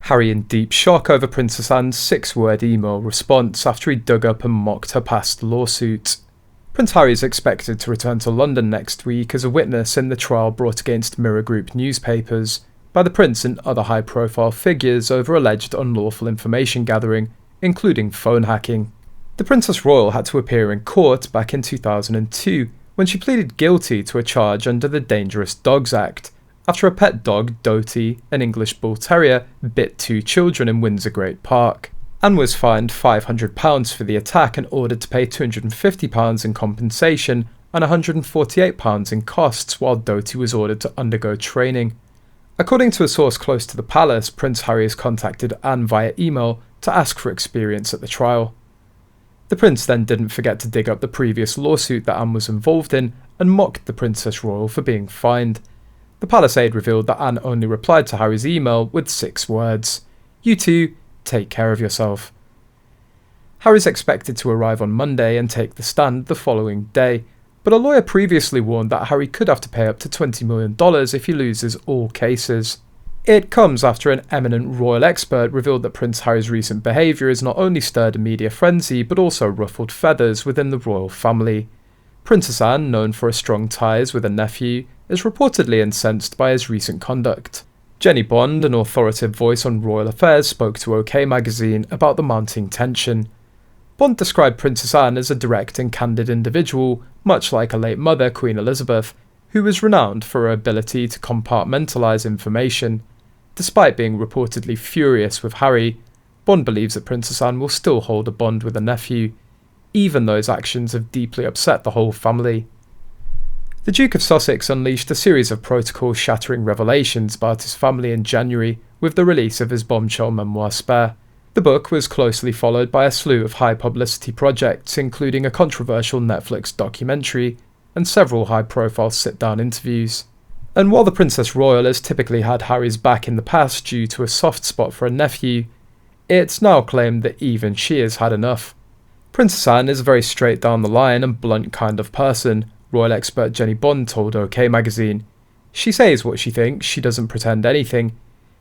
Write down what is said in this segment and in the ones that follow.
Harry in deep shock over Princess Anne's 6-word email response after he dug up and mocked her past lawsuit. Prince Harry is expected to return to London next week as a witness in the trial brought against Mirror Group newspapers by the Prince and other high-profile figures over alleged unlawful information gathering, including phone hacking. The Princess Royal had to appear in court back in 2002 when she pleaded guilty to a charge under the Dangerous Dogs Act, after a pet dog, Doty, an English Bull Terrier, bit 2 children in Windsor Great Park. Anne was fined £500 for the attack and ordered to pay £250 in compensation and £148 in costs, while Doty was ordered to undergo training. According to a source close to the palace, Prince Harry has contacted Anne via email to ask for experience at the trial. The prince then didn't forget to dig up the previous lawsuit that Anne was involved in and mocked the Princess Royal for being fined. The palace aide revealed that Anne only replied to Harry's email with 6 words: "You two, take care of yourself." Harry's expected to arrive on Monday and take the stand the following day, but a lawyer previously warned that Harry could have to pay up to $20 million if he loses all cases. It comes after an eminent royal expert revealed that Prince Harry's recent behaviour has not only stirred a media frenzy but also ruffled feathers within the royal family. Princess Anne, known for her strong ties with her nephew, is reportedly incensed by his recent conduct. Jenny Bond, an authoritative voice on royal affairs, spoke to OK magazine about the mounting tension. Bond described Princess Anne as a direct and candid individual, much like her late mother, Queen Elizabeth, who was renowned for her ability to compartmentalise information. Despite being reportedly furious with Harry, Bond believes that Princess Anne will still hold a bond with her nephew, even though his actions have deeply upset the whole family. The Duke of Sussex unleashed a series of protocol-shattering revelations about his family in January with the release of his bombshell memoir Spare. The book was closely followed by a slew of high-publicity projects, including a controversial Netflix documentary and several high-profile sit-down interviews. And while the Princess Royal has typically had Harry's back in the past due to a soft spot for a nephew, it's now claimed that even she has had enough. Princess Anne is a very straight-down-the-line and blunt kind of person, royal expert Jenny Bond told OK magazine. She says what she thinks, she doesn't pretend anything.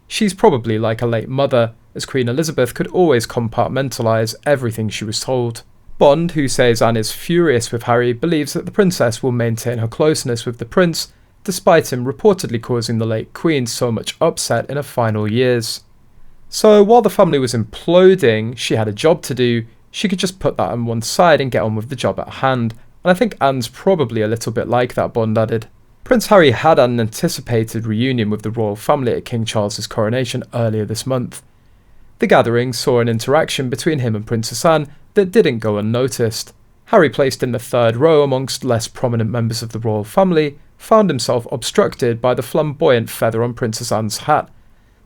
She's probably like her late mother, as Queen Elizabeth could always compartmentalise everything she was told. Bond, who says Anne is furious with Harry, believes that the princess will maintain her closeness with the prince, despite him reportedly causing the late Queen so much upset in her final years. So while the family was imploding, she had a job to do. She could just put that on one side and get on with the job at hand, and I think Anne's probably a little bit like that, Bond added. Prince Harry had an anticipated reunion with the royal family at King Charles's coronation earlier this month. The gathering saw an interaction between him and Princess Anne that didn't go unnoticed. Harry, placed in the 3rd row amongst less prominent members of the royal family, found himself obstructed by the flamboyant feather on Princess Anne's hat,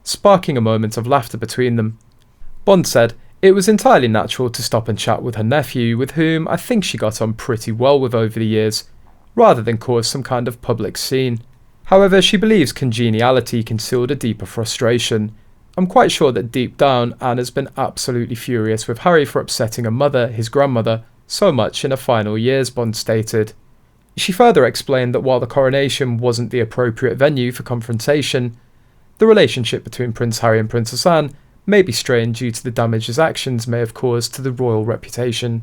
sparking a moment of laughter between them. Bond said it was entirely natural to stop and chat with her nephew, with whom I think she got on pretty well with over the years, rather than cause some kind of public scene. However, she believes congeniality concealed a deeper frustration. I'm quite sure that deep down, Anne has been absolutely furious with Harry for upsetting her mother, his grandmother, so much in her final years, Bond stated. She further explained that while the coronation wasn't the appropriate venue for confrontation, the relationship between Prince Harry and Princess Anne may be strained due to the damage his actions may have caused to the royal reputation.